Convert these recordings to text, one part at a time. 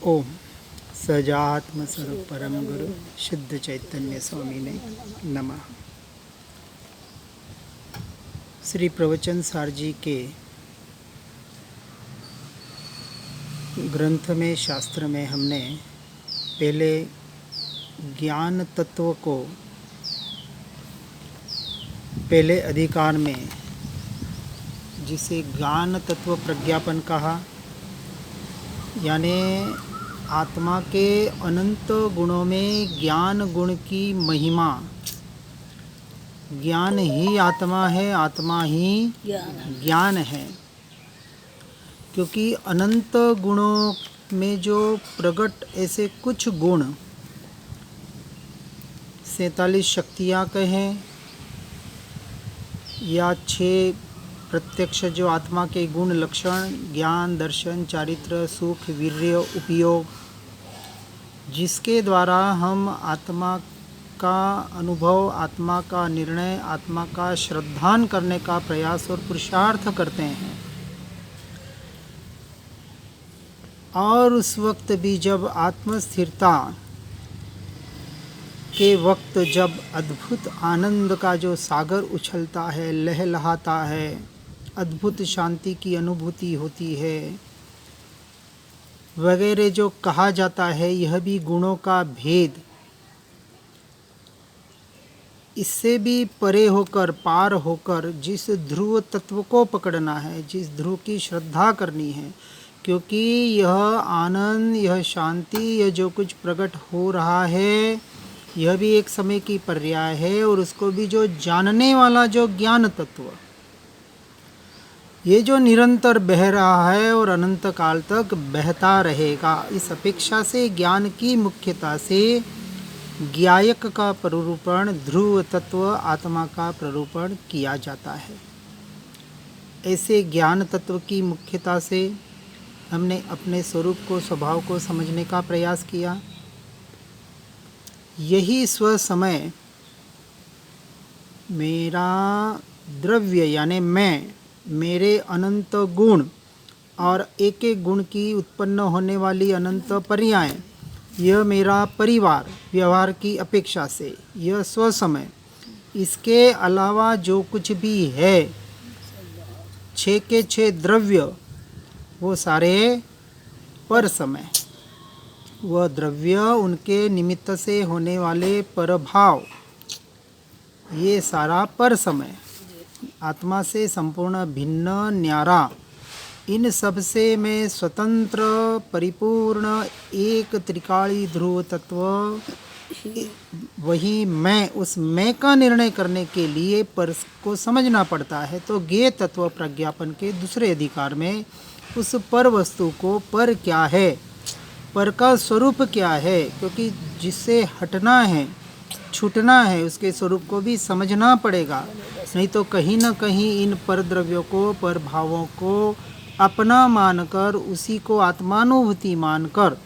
ओम सजात्म स्वरूप परम गुरु शुद्ध चैतन्य स्वामी ने नमः। श्री प्रवचन सार जी के ग्रंथ में, शास्त्र में हमने पहले ज्ञान तत्व को पहले अधिकार में, जिसे ज्ञान तत्व प्रज्ञापन कहा, यानी आत्मा के अनंत गुणों में ज्ञान गुण की महिमा। ज्ञान ही आत्मा है, आत्मा ही ज्ञान है, क्योंकि अनंत गुणों में जो प्रकट ऐसे कुछ गुण, 47 शक्तियाँ कहें या 6 प्रत्यक्ष जो आत्मा के गुण लक्षण, ज्ञान, दर्शन, चारित्र, सुख, वीर्य, उपयोग, जिसके द्वारा हम आत्मा का अनुभव, आत्मा का निर्णय, आत्मा का श्रद्धान करने का प्रयास और पुरुषार्थ करते हैं। और उस वक्त भी जब आत्मस्थिरता के वक्त, जब अद्भुत आनंद का जो सागर उछलता है, लहलहाता है, अद्भुत शांति की अनुभूति होती है वगैरह जो कहा जाता है, यह भी गुणों का भेद। इससे भी परे होकर, पार होकर जिस ध्रुव तत्व को पकड़ना है, जिस ध्रुव की श्रद्धा करनी है, क्योंकि यह आनंद, यह शांति, यह जो कुछ प्रकट हो रहा है, यह भी एक समय की पर्याय है। और उसको भी जो जानने वाला जो ज्ञान तत्व, ये जो निरंतर बह रहा है और अनंत काल तक बहता रहेगा, इस अपेक्षा से ज्ञान की मुख्यता से ज्ञायक का प्ररूपण, ध्रुव तत्व आत्मा का प्ररूपण किया जाता है। ऐसे ज्ञान तत्व की मुख्यता से हमने अपने स्वरूप को, स्वभाव को समझने का प्रयास किया। यही स्वसमय मेरा द्रव्य यानी मैं, मेरे अनंत गुण और एक एक गुण की उत्पन्न होने वाली अनंत पर्याय, यह मेरा परिवार व्यवहार की अपेक्षा से, यह स्वसमय। इसके अलावा जो कुछ भी है, 6 के 6 द्रव्य, वो सारे पर समय, वह द्रव्य, उनके निमित्त से होने वाले परभाव, ये सारा पर समय, आत्मा से संपूर्ण भिन्न, न्यारा, इन सब से मैं स्वतंत्र, परिपूर्ण, एक त्रिकाली ध्रुव तत्व, वही मैं, उस मैं का निर्णय करने के लिए पर को समझना पड़ता है। तो ज्ञेय तत्व प्रज्ञापन के दूसरे अधिकार में उस पर वस्तु को, पर क्या है, पर का स्वरूप क्या है, क्योंकि जिससे हटना है, छूटना है, उसके स्वरूप को भी समझना पड़ेगा। नहीं तो कहीं ना कहीं इन पर द्रव्यों को, पर भावों को अपना मानकर, उसी को आत्मानुभूति मानकर,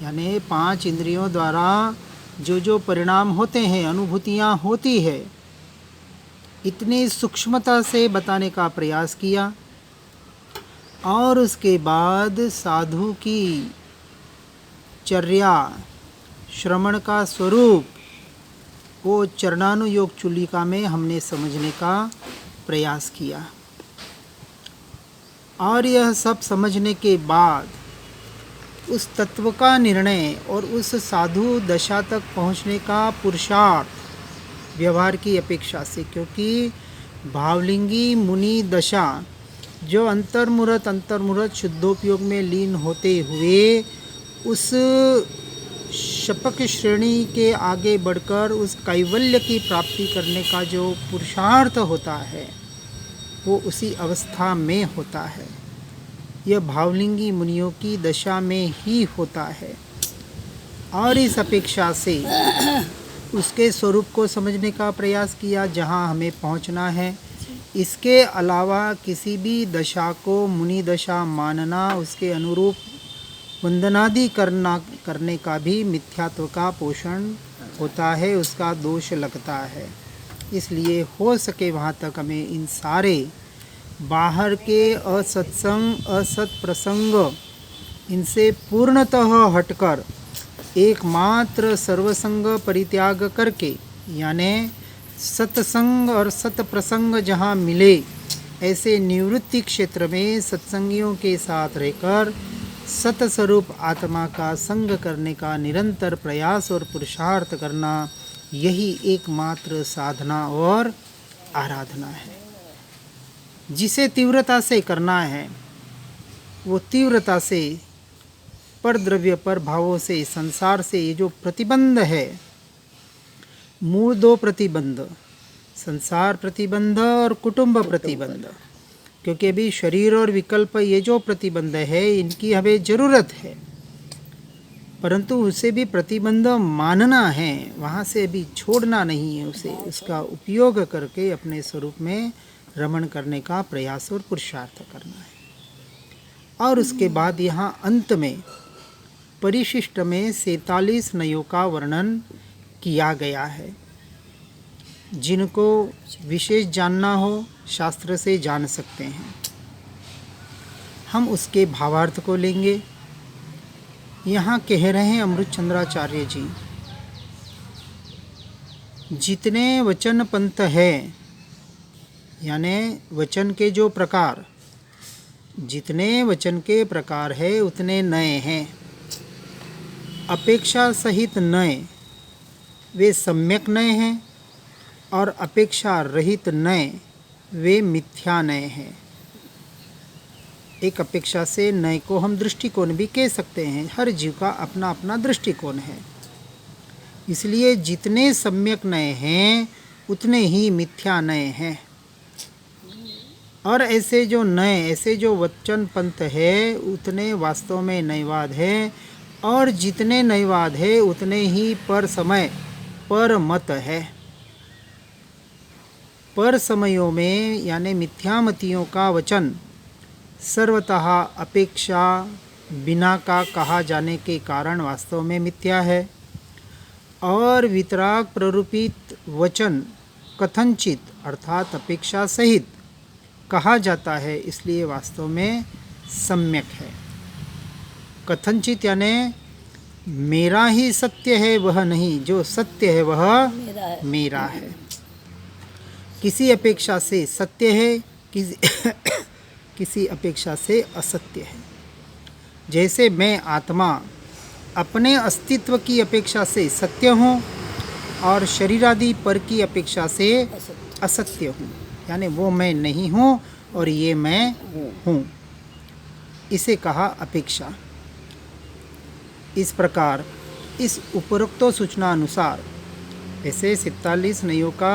यानी 5 इंद्रियों द्वारा जो जो परिणाम होते हैं, अनुभूतियाँ होती है, इतनी सूक्ष्मता से बताने का प्रयास किया। और उसके बाद साधु की चर्या, श्रवण का स्वरूप, वो चरणानुयोग चूलिका में हमने समझने का प्रयास किया। और यह सब समझने के बाद उस तत्व का निर्णय और उस साधु दशा तक पहुँचने का पुरुषार्थ व्यवहार की अपेक्षा से, क्योंकि भावलिंगी मुनि दशा जो अंतर्मुहूर्त शुद्धोपयोग में लीन होते हुए उस शपक श्रेणी के आगे बढ़कर उस कैवल्य की प्राप्ति करने का जो पुरुषार्थ होता है, वो उसी अवस्था में होता है। यह भावलिंगी मुनियों की दशा में ही होता है। और इस अपेक्षा से उसके स्वरूप को समझने का प्रयास किया, जहाँ हमें पहुँचना है। इसके अलावा किसी भी दशा को मुनि दशा मानना, उसके अनुरूप वंदनादि करने का भी मिथ्यात्व का पोषण होता है, उसका दोष लगता है। इसलिए हो सके वहाँ तक हमें इन सारे बाहर के असत्संग, असत प्रसंग इनसे पूर्णतः हटकर एकमात्र सर्वसंग परित्याग करके, यानी सत्संग और सत्प्रसंग जहाँ मिले ऐसे निवृत्ति क्षेत्र में सत्संगियों के साथ रहकर सतस्वरूप आत्मा का संग करने का निरंतर प्रयास और पुरुषार्थ करना, यही एकमात्र साधना और आराधना है। जिसे तीव्रता से करना है वो तीव्रता से पर द्रव्य पर भावों से, संसार से ये जो प्रतिबंध है, मूल दो प्रतिबंध, संसार प्रतिबंध और कुटुंब प्रतिबंध, क्योंकि अभी शरीर और विकल्प ये जो प्रतिबंध है इनकी हमें ज़रूरत है, परंतु उसे भी प्रतिबंध मानना है, वहाँ से अभी छोड़ना नहीं है उसे, उसका उपयोग करके अपने स्वरूप में रमण करने का प्रयास और पुरुषार्थ करना है। और उसके बाद यहाँ अंत में परिशिष्ट में 47 नयों का वर्णन किया गया है। जिनको विशेष जानना हो शास्त्र से जान सकते हैं। हम उसके भावार्थ को लेंगे। यहाँ कह रहे हैं अमृत चंद्राचार्य जी, जितने वचन पंथ है, यानी वचन के जो प्रकार, जितने वचन के प्रकार है उतने नए हैं। अपेक्षा सहित नए वे सम्यक नए हैं और अपेक्षा रहित नए वे मिथ्या नए हैं। एक अपेक्षा से नए को हम दृष्टिकोण भी कह सकते हैं। हर जीव का अपना अपना दृष्टिकोण है, इसलिए जितने सम्यक नए हैं उतने ही मिथ्या नए हैं। और ऐसे जो नए, ऐसे जो वचन पंथ है उतने वास्तव में नयवाद है, और जितने नयवाद है उतने ही पर समय पर मत है। पर समयों में यानी मिथ्यामतियों का वचन सर्वतः अपेक्षा बिना का कहा जाने के कारण वास्तव में मिथ्या है, और वितराग प्ररूपित वचन कथनचित अर्थात अपेक्षा सहित कहा जाता है, इसलिए वास्तव में सम्यक है। कथनचित यानी मेरा ही सत्य है वह नहीं, जो सत्य है वह मेरा है। किसी अपेक्षा से सत्य है, किसी अपेक्षा से असत्य है। जैसे मैं आत्मा अपने अस्तित्व की अपेक्षा से सत्य हूँ और शरीरादि पर की अपेक्षा से असत्य हूँ, यानी वो मैं नहीं हूँ और ये मैं हूँ, इसे कहा अपेक्षा। इस प्रकार इस उपरोक्त सूचना अनुसार ऐसे 47 नयों का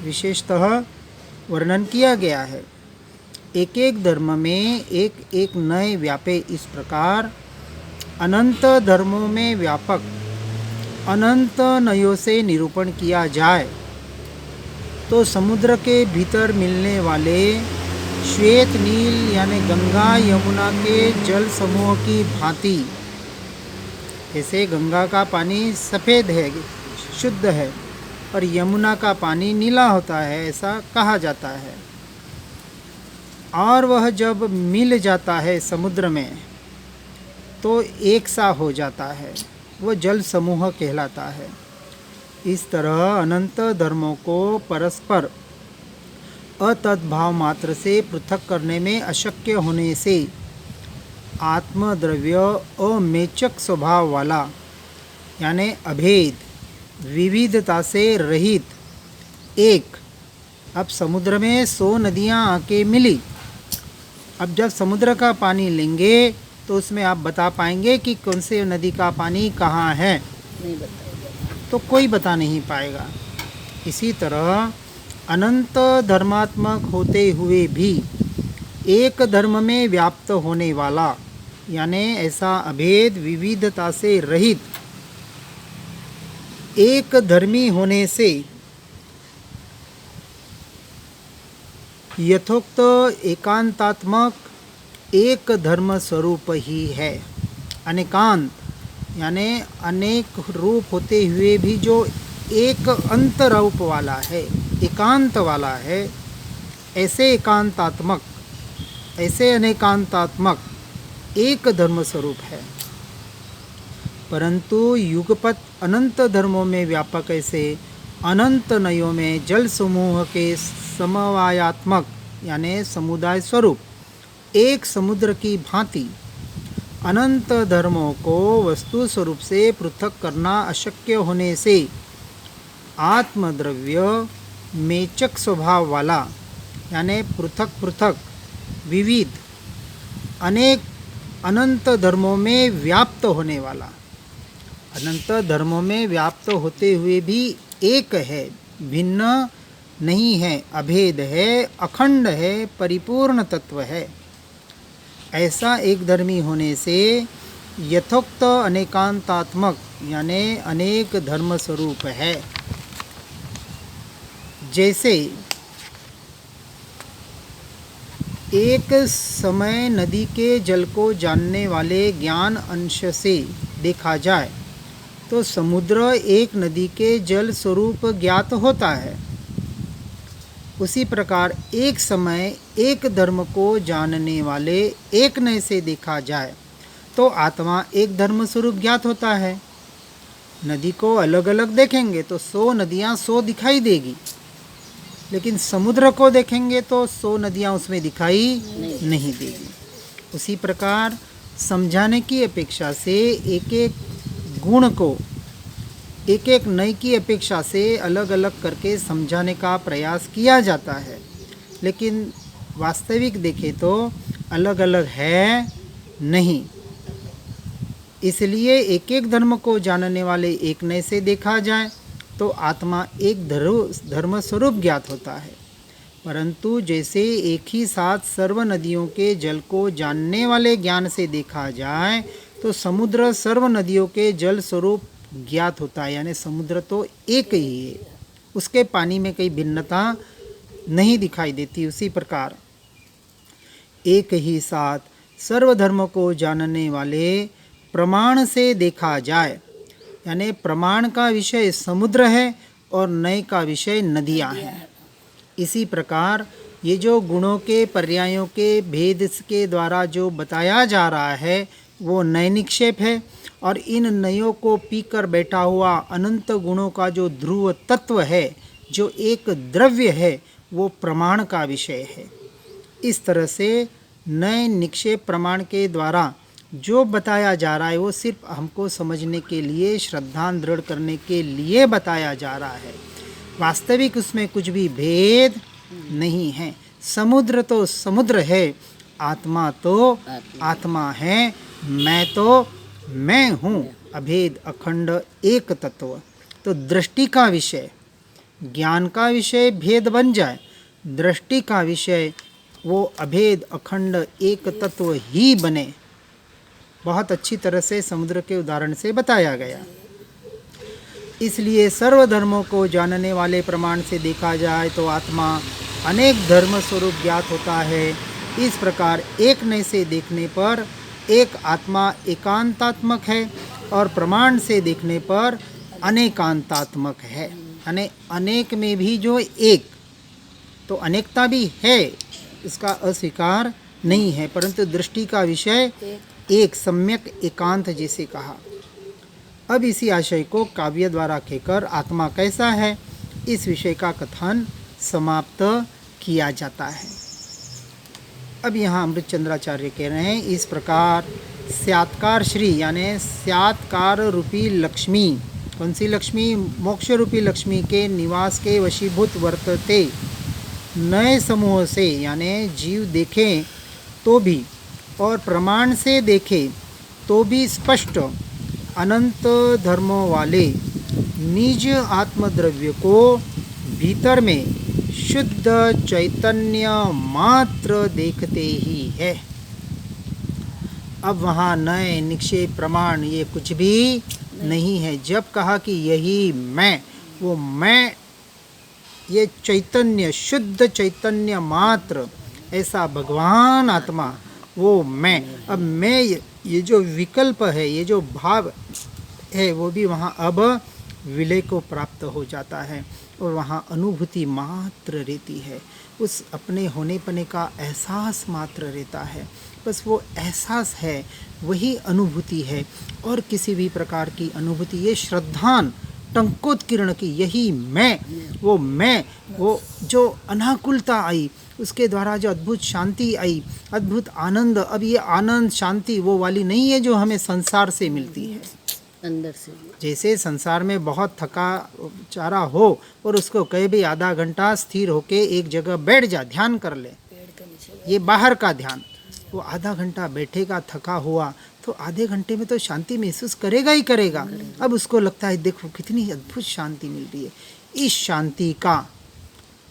विशेषतः वर्णन किया गया है। एक एक धर्म में एक एक नए व्यापे, इस प्रकार अनंत धर्मों में व्यापक अनंत नयों से निरूपण किया जाए तो समुद्र के भीतर मिलने वाले श्वेत नील यानी गंगा यमुना के जल समूह की भांति, जैसे गंगा का पानी सफ़ेद है, शुद्ध है, और यमुना का पानी नीला होता है, ऐसा कहा जाता है। और वह जब मिल जाता है समुद्र में तो एक सा हो जाता है, वो जल समूह कहलाता है। इस तरह अनंत धर्मों को परस्पर अतद्भाव मात्र से पृथक करने में अशक्य होने से आत्मद्रव्य अमेचक स्वभाव वाला यानी अभेद विविधता से रहित एक, अब समुद्र में 100 नदियाँ आके मिली, अब जब समुद्र का पानी लेंगे तो उसमें आप बता पाएंगे कि कौन से नदी का पानी कहाँ है? नहीं बताएगा, तो कोई बता नहीं पाएगा। इसी तरह अनंत धर्मात्मक होते हुए भी एक धर्म में व्याप्त होने वाला यानी ऐसा अभेद विविधता से रहित एक धर्मी होने से यथोक्त एकांतात्मक एक धर्म स्वरूप ही है। अनेकांत यानी अनेक रूप होते हुए भी जो एक अंत रूप वाला है, एकांत वाला है, ऐसे एकांतात्मक, ऐसे अनेकांतात्मक एक धर्म स्वरूप है, परंतु युगपत अनंत धर्मों में व्यापक ऐसे अनंत नयों में जल समूह के समवायात्मक यानी समुदाय स्वरूप एक समुद्र की भांति अनंत धर्मों को वस्तु स्वरूप से पृथक करना अशक्य होने से आत्मद्रव्य मेचक स्वभाव वाला यानी पृथक पृथक विविध अनेक अनंत धर्मों में व्याप्त होने वाला, अनंत धर्मों में व्याप्त होते हुए भी एक है, भिन्न नहीं है, अभेद है, अखंड है, परिपूर्ण तत्व है। ऐसा एक धर्मी होने से यथोक्त अनेकांतात्मक यानी अनेक धर्म स्वरूप है। जैसे एक समय नदी के जल को जानने वाले ज्ञान अंश से देखा जाए तो समुद्र एक नदी के जल स्वरूप ज्ञात होता है, उसी प्रकार एक समय एक धर्म को जानने वाले एक नए से देखा जाए तो आत्मा एक धर्म स्वरूप ज्ञात होता है। नदी को अलग अलग देखेंगे तो 100 नदियाँ 100 दिखाई देगी, लेकिन समुद्र को देखेंगे तो 100 नदियाँ उसमें दिखाई नहीं देगी। उसी प्रकार समझाने की अपेक्षा से एक एक गुण को एक एक नई की अपेक्षा से अलग अलग करके समझाने का प्रयास किया जाता है, लेकिन वास्तविक देखें तो अलग अलग है नहीं। इसलिए एक एक धर्म को जानने वाले एक नए से देखा जाए तो आत्मा एक धर्म स्वरूप ज्ञात होता है, परंतु जैसे एक ही साथ सर्व नदियों के जल को जानने वाले ज्ञान से देखा जाए तो समुद्र सर्व नदियों के जल स्वरूप ज्ञात होता है, यानी समुद्र तो एक ही है, उसके पानी में कोई भिन्नता नहीं दिखाई देती। उसी प्रकार एक ही साथ सर्व धर्म को जानने वाले प्रमाण से देखा जाए, यानी प्रमाण का विषय समुद्र है और नए का विषय नदियाँ हैं। इसी प्रकार ये जो गुणों के पर्यायों के भेद के द्वारा जो बताया जा रहा है वो नए निक्षेप है, और इन नयों को पीकर बैठा हुआ अनंत गुणों का जो ध्रुव तत्व है, जो एक द्रव्य है, वो प्रमाण का विषय है। इस तरह से नए निक्षेप प्रमाण के द्वारा जो बताया जा रहा है वो सिर्फ हमको समझने के लिए, श्रद्धा दृढ़ करने के लिए बताया जा रहा है। वास्तविक उसमें कुछ भी भेद नहीं है। समुद्र तो समुद्र है, आत्मा तो आत्मा है, मैं तो मैं हूँ, अभेद अखंड एक तत्व। तो दृष्टि का विषय, ज्ञान का विषय भेद बन जाए, दृष्टि का विषय वो अभेद अखंड एक तत्व ही बने। बहुत अच्छी तरह से समुद्र के उदाहरण से बताया गया। इसलिए सर्व धर्मों को जानने वाले प्रमाण से देखा जाए तो आत्मा अनेक धर्म स्वरूप ज्ञात होता है। इस प्रकार एक नए से देखने पर एक आत्मा एकांतात्मक है और प्रमाण से देखने पर अनेकांतात्मक है, यानी अनेक में भी जो एक, तो अनेकता भी है, इसका अस्वीकार नहीं है, परंतु दृष्टि का विषय एक सम्यक एकांत जिसे कहा। अब इसी आशय को काव्य द्वारा कहकर आत्मा कैसा है इस विषय का कथन समाप्त किया जाता है। अब यहाँ अमृतचंद्राचार्य कह रहे हैं, इस प्रकार स्यात्कार श्री यानी स्यात्कार रूपी लक्ष्मी, कौन सी लक्ष्मी? मोक्ष रूपी लक्ष्मी के निवास के वशीभूत वर्तते नए समूह से, यानी जीव देखें तो भी और प्रमाण से देखें तो भी स्पष्ट अनंत धर्मों वाले निज आत्मद्रव्य को भीतर में शुद्ध चैतन्य मात्र देखते ही है। अब वहाँ नए निक्षेप प्रमाण ये कुछ भी नहीं है। जब कहा कि यही मैं, वो मैं ये चैतन्य, शुद्ध चैतन्य मात्र, ऐसा भगवान आत्मा, वो मैं। अब मैं ये जो विकल्प है, ये जो भाव है, वो भी वहाँ अब विलय को प्राप्त हो जाता है और वहाँ अनुभूति मात्र रहती है, उस अपने होने पने का एहसास मात्र रहता है, बस वो एहसास है, वही अनुभूति है। और किसी भी प्रकार की अनुभूति, ये श्रद्धान टंकोत्कीर्ण की, यही मैं, वो जो अनाकुलता आई, उसके द्वारा जो अद्भुत शांति आई, अद्भुत आनंद। अब ये आनंद शांति वो वाली नहीं है जो हमें संसार से मिलती है। अंदर से जैसे संसार में बहुत थका चारा हो और उसको कहे भी आधा घंटा स्थिर होके एक जगह बैठ जा, ध्यान कर ले, ये बाहर का ध्यान। वो आधा घंटा बैठेगा, थका हुआ, तो आधे घंटे में तो शांति महसूस करेगा ही करेगा। अब उसको लगता है देखो कितनी अद्भुत शांति मिल रही है। इस शांति का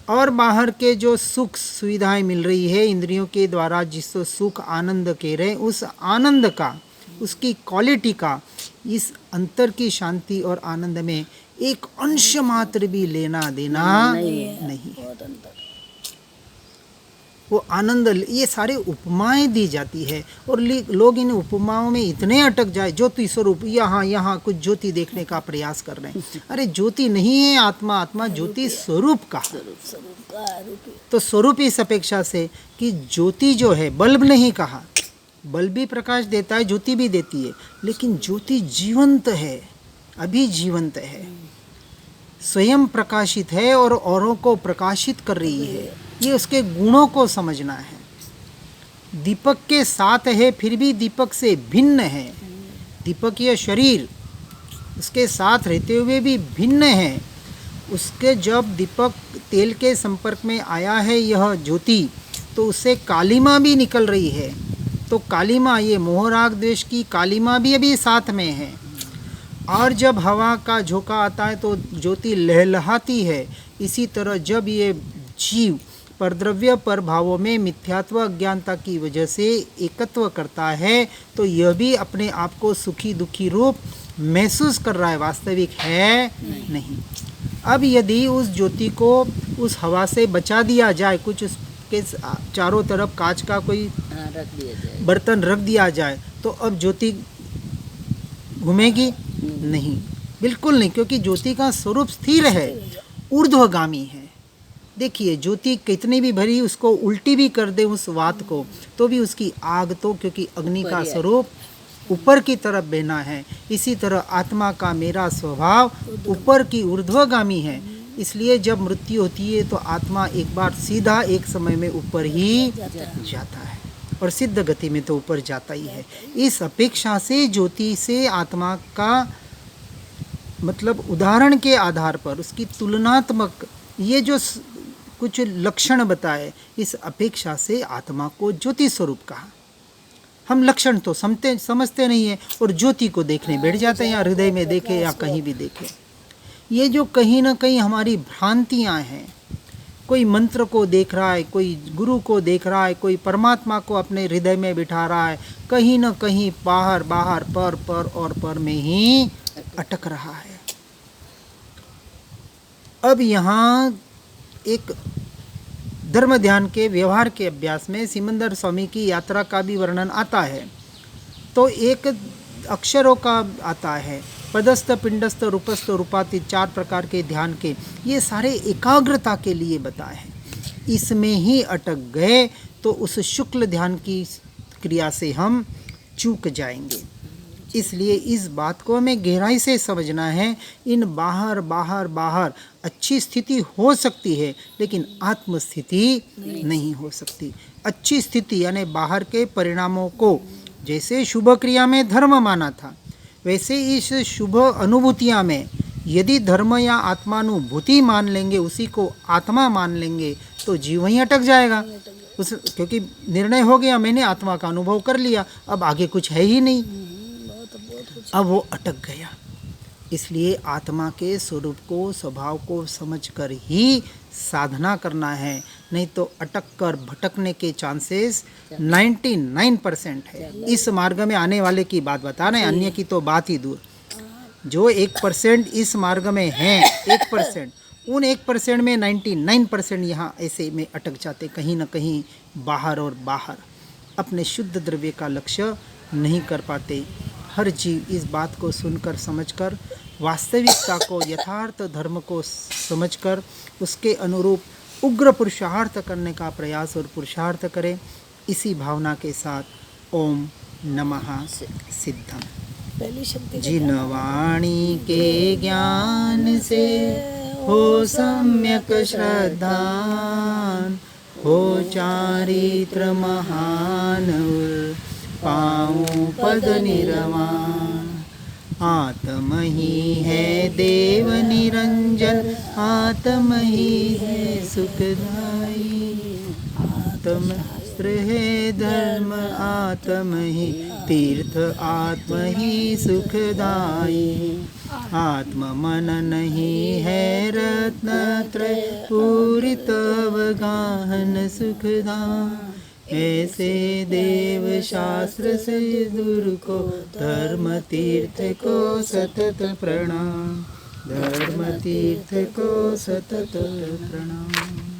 और बाहर के जो सुख सुविधाएं मिल रही है इंद्रियों के द्वारा, जिसको सुख आनंद कह रहे हैं, उस आनंद का, उसकी क्वालिटी का, इस अंतर की शांति और आनंद में एक अंश मात्र भी लेना देना नहीं है। वो आनंद, ये सारे उपमाएं दी जाती है और लोग इन उपमाओं में इतने अटक जाए। ज्योति स्वरूप, यहाँ कुछ ज्योति देखने का प्रयास कर रहे हैं। अरे ज्योति नहीं है आत्मा, आत्मा ज्योति स्वरूप का। तो स्वरूप इस अपेक्षा से कि ज्योति जो है, बल्ब नहीं कहा, बल्ब भी प्रकाश देता है, ज्योति भी देती है, लेकिन ज्योति जीवंत है, अभी जीवंत है, स्वयं प्रकाशित है और औरों को प्रकाशित कर रही है। ये उसके गुणों को समझना है। दीपक के साथ है फिर भी दीपक से भिन्न है। दीपकीय शरीर उसके साथ रहते हुए भी भिन्न है। उसके जब दीपक तेल के संपर्क में आया है यह ज्योति, तो उससे कालिमा भी निकल रही है। तो कालिमा, ये मोह राग द्वेष की कालिमा भी अभी साथ में है। और जब हवा का झोंका आता है तो ज्योति लहलहाती है। इसी तरह जब ये जीव परद्रव्य पर भावों में मिथ्यात्व अज्ञानता की वजह से एकत्व करता है, तो यह भी अपने आप को सुखी दुखी रूप महसूस कर रहा है, वास्तविक है नहीं। अब यदि उस ज्योति को उस हवा से बचा दिया जाए, कुछ उसके चारों तरफ कांच का कोई बर्तन रख दिया जाए, तो अब ज्योति घूमेगी नहीं, बिल्कुल नहीं, क्योंकि ज्योति का स्वरूप स्थिर है, ऊर्ध्वगामी है। देखिए ज्योति कितनी भी भरी उसको उल्टी भी कर दे उस वात को, तो भी उसकी आग तो, क्योंकि अग्नि का स्वरूप ऊपर की तरफ बहना है। इसी तरह आत्मा का मेरा स्वभाव ऊपर की ऊर्ध्वगामी है। इसलिए जब मृत्यु होती है तो आत्मा एक बार सीधा एक समय में ऊपर ही जाता है, और सिद्ध गति में तो ऊपर जाता ही है। इस अपेक्षा से ज्योति से आत्मा का मतलब उदाहरण के आधार पर उसकी तुलनात्मक ये जो कुछ लक्षण बताए, इस अपेक्षा से आत्मा को ज्योति स्वरूप कहा। हम लक्षण तो समझते नहीं है और ज्योति को देखने बैठ जाते हैं, या हृदय में देखे या कहीं भी देखे। ये जो कहीं ना कहीं हमारी भ्रांतियाँ हैं, कोई मंत्र को देख रहा है, कोई गुरु को देख रहा है, कोई परमात्मा को अपने हृदय में बिठा रहा है, कहीं ना कहीं बाहर बाहर पर में ही अटक रहा है। अब यहाँ एक धर्म ध्यान के व्यवहार के अभ्यास में सिमंदर स्वामी की यात्रा का भी वर्णन आता है। तो एक अक्षरों का आता है, पदस्थ पिंडस्थ रूपस्थ रूपातीत, 4 प्रकार के ध्यान के, ये सारे एकाग्रता के लिए बताए हैं। इसमें ही अटक गए तो उस शुक्ल ध्यान की क्रिया से हम चूक जाएंगे। इसलिए इस बात को हमें गहराई से समझना है। इन बाहर अच्छी स्थिति हो सकती है, लेकिन आत्म स्थिति नहीं हो सकती। अच्छी स्थिति यानी बाहर के परिणामों को जैसे शुभ क्रिया में धर्म माना था, वैसे इस शुभ अनुभूतियाँ में यदि धर्म या आत्मानुभूति मान लेंगे, उसी को आत्मा मान लेंगे, तो जीव वहीं अटक जाएगा। क्योंकि निर्णय हो गया, मैंने आत्मा का अनुभव कर लिया, अब आगे कुछ है ही नहीं, अब वो अटक गया। इसलिए आत्मा के स्वरूप को, स्वभाव को समझकर ही साधना करना है, नहीं तो अटक कर भटकने के चांसेस 99% है। इस मार्ग में आने वाले की बात बता रहे हैं, अन्य की तो बात ही दूर। जो 1% इस मार्ग में हैं, 1%, उन 1% में 99% यहाँ ऐसे में अटक जाते, कहीं ना कहीं बाहर और बाहर, अपने शुद्ध द्रव्य का लक्ष्य नहीं कर पाते। हर जीव इस बात को सुनकर समझकर, वास्तविकता को, यथार्थ धर्म को समझकर उसके अनुरूप उग्र पुरुषार्थ करने का प्रयास और पुरुषार्थ करें। इसी भावना के साथ ओम नमः सिद्धम। पहली शक्ति जिन वाणी के ज्ञान से हो सम्यक श्रद्धान, हो चारित्र महान, पाऊं पद निर्वाण। आत्म ही है देव निरंजन, आत्म ही है सुखदाई। आत्म है धर्म, आत्म ही तीर्थ, आत्म ही सुखदाई। आत्म मन नहीं है रत्नत्रय, पूरित अवगाहन सुखदाई। ऐसे देव शास्त्र से दूर को, धर्म तीर्थ को सतत प्रणाम, धर्म तीर्थ को सतत प्रणाम।